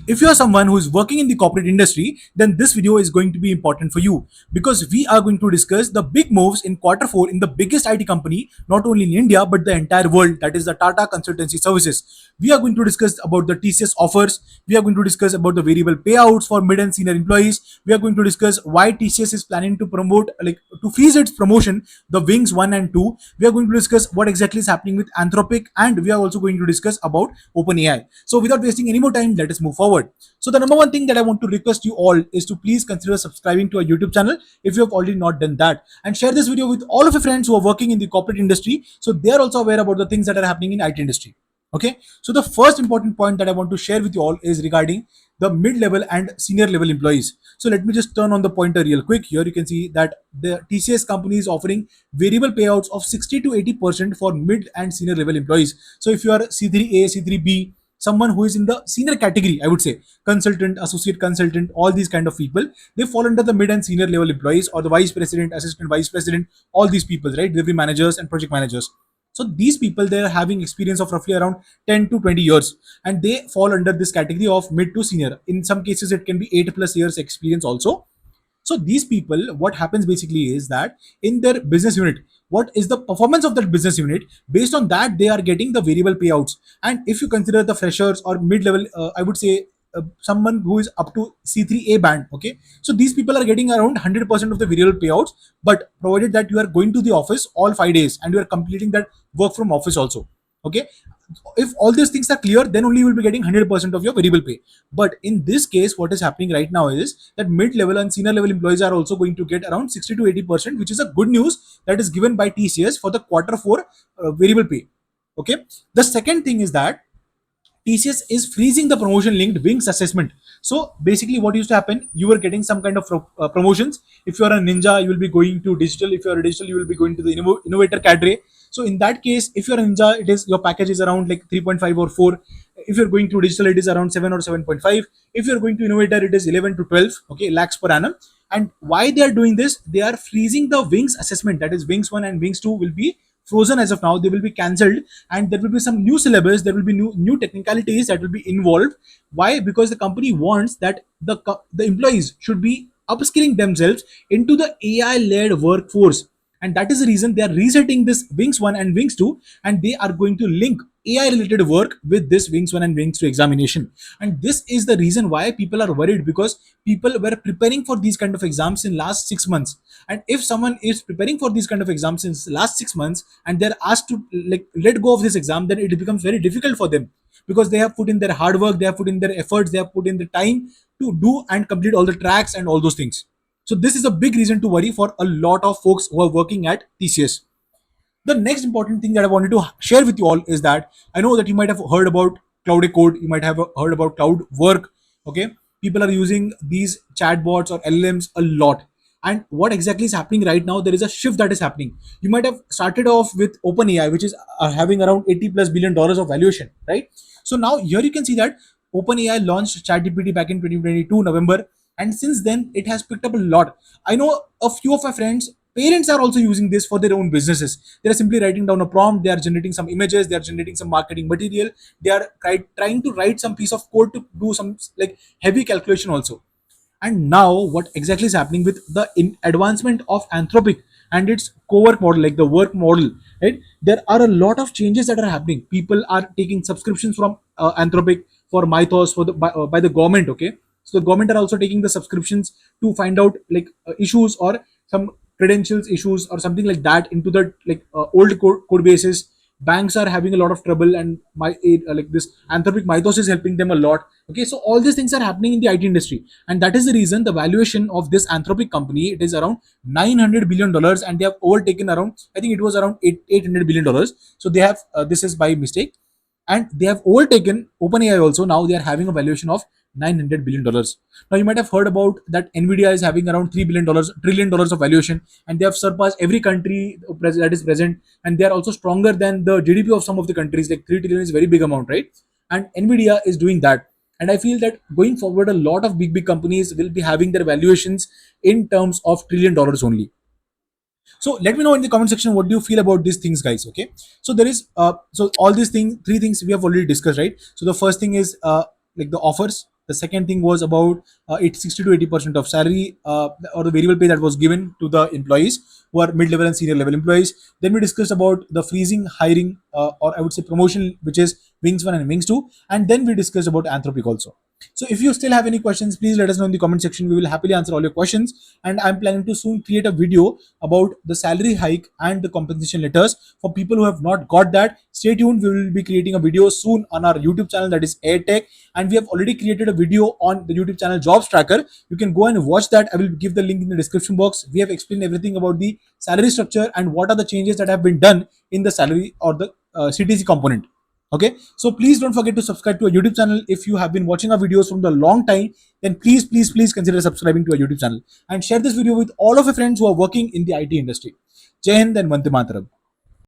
If you are someone who is working in the corporate industry, then this video is going to be important for you, because we are going to discuss the big moves in quarter 4 in the biggest IT company, not only in India but the entire world, that is the Tata Consultancy Services. We are going to discuss about the TCS offers. We are going to discuss about the variable payouts for mid and senior employees. We are going to discuss why TCS is planning to promote, like, to freeze its promotion, the wings 1 and 2. We are going to discuss what exactly is happening with Anthropic, and we are also going to discuss about OpenAI. So without wasting any more time, let us move forward. So the number one thing that I want to request you all is to please consider subscribing to our YouTube channel if you have already not done that, and share this video with all of your friends who are working in the corporate industry, so they are also aware about the things that are happening in IT industry. Okay, so the first important point that I want to share with you all is regarding the mid-level and senior level employees. So let me just turn on the pointer real quick. Here you can see that the TCS company is offering variable payouts of 60 to 80% for mid and senior level employees. So if you are C3A, C3B, someone who is in the senior category, I would say consultant, associate consultant, all these kind of people, they fall under the mid and senior level employees, or the vice president, assistant vice president, all these people, right? Delivery managers and project managers. So these people, they are having experience of roughly around 10 to 20 years, and they fall under this category of mid to senior. In some cases it can be 8 plus years experience also. So these people, what happens basically is that in their business unit, what is the performance of that business unit, based on that they are getting the variable payouts. And if you consider the freshers or mid level, I would say someone who is up to C3A band, okay, so these people are getting around 100% of the variable payouts, but provided that you are going to the office all 5 days and you are completing that work from office also. Okay, if all these things are clear, then only you will be getting 100% of your variable pay. But in this case, what is happening right now is that mid-level and senior level employees are also going to get around 60 to 80%, which is a good news that is given by TCS for the quarter 4 variable pay. Okay, the second thing is that TCS is freezing the promotion linked wings assessment. So basically, what used to happen, you were getting some kind of promotions. If you are a ninja, you will be going to digital. If you are a digital, you will be going to the innovator cadre. So in that case, if you're a ninja, it is your package is around like 3.5 or 4. If you're going to digital, it is around 7 or 7.5. If you're going to innovator, it is 11 to 12, okay, lakhs per annum. And why they are doing this? They are freezing the wings assessment. That is, wings 1 and wings 2 will be frozen as of now. They will be cancelled, and there will be some new syllabus. There will be new technicalities that will be involved. Why? Because the company wants that the employees should be upskilling themselves into the AI led workforce, and that is the reason they are resetting this wings 1 and wings 2, and they are going to link AI related work with this wings 1 and wings 2 examination. And this is the reason why people are worried, because people were preparing for these kind of exams in last 6 months. And if someone is preparing for these kind of exams in last 6 months and they're asked to like let go of this exam, then it becomes very difficult for them, because they have put in their hard work, they have put in their efforts, they have put in the time to do and complete all the tracks and all those things. So this is a big reason to worry for a lot of folks who are working at TCS. The next important thing that I wanted to share with you all is that I know that you might have heard about cloud code, you might have heard about cloud work. Okay, people are using these chatbots or LLMs a lot. And what exactly is happening right now? There is a shift that is happening. You might have started off with OpenAI, which is having around 80 plus billion dollars of valuation, right? So now here you can see that OpenAI launched ChatGPT back in 2022 November, and since then it has picked up a lot. I know a few of my friends, parents are also using this for their own businesses. They are simply writing down a prompt, they are generating some images, they are generating some marketing material, they are trying to write some piece of code to do some like heavy calculation also. And now what exactly is happening with the advancement of Anthropic and its co-work model, like the work model, right? There are a lot of changes that are happening. People are taking subscriptions from Anthropic for Mythos for by the government. Okay, so the government are also taking the subscriptions to find out like issues or some credentials issues or something like that into the like old code bases. Banks are having a lot of trouble, and like this Anthropic Mythos is helping them a lot. Okay, so all these things are happening in the IT industry, and that is the reason the valuation of this Anthropic company, it is around $900 billion, and they have overtaken around, I think it was around $800 billion. So they have this is by mistake, and they have overtaken OpenAI also. Now they are having a valuation of $900 billion. Now you might have heard about that Nvidia is having around $3 billion trillion dollars of valuation, and they have surpassed every country that is present, and they are also stronger than the GDP of some of the countries. Like 3 trillion is a very big amount, right? And Nvidia is doing that. And I feel that going forward, a lot of big companies will be having their valuations in terms of trillion dollars only. So let me know in the comment section what do you feel about these things, guys. Okay, so there is so all these things, three things we have already discussed, right? So the first thing is like the offers, The second thing was about 60 to 80% of salary or the variable pay that was given to the employees who are mid-level and senior level employees. Then we discussed about the freezing hiring, or I would say promotion, which is wings 1 and wings 2. And then we discussed about anthropic also. So if you still have any questions, please let us know in the comment section. We will happily answer all your questions. And I'm planning to soon create a video about the salary hike and the compensation letters for people who have not got that. Stay tuned. We will be creating a video soon on our YouTube channel, that is AirTech, and we have already created a video on the YouTube channel Jobs Tracker. You can go and watch that. I will give the link in the description box. We have explained everything about the salary structure and what are the changes that have been done in the salary or the CTC component. Okay, so please don't forget to subscribe to our YouTube channel. If you have been watching our videos from the long time, then please consider subscribing to our YouTube channel and share this video with all of your friends who are working in the IT industry. Jai Hind and Vande Mataram.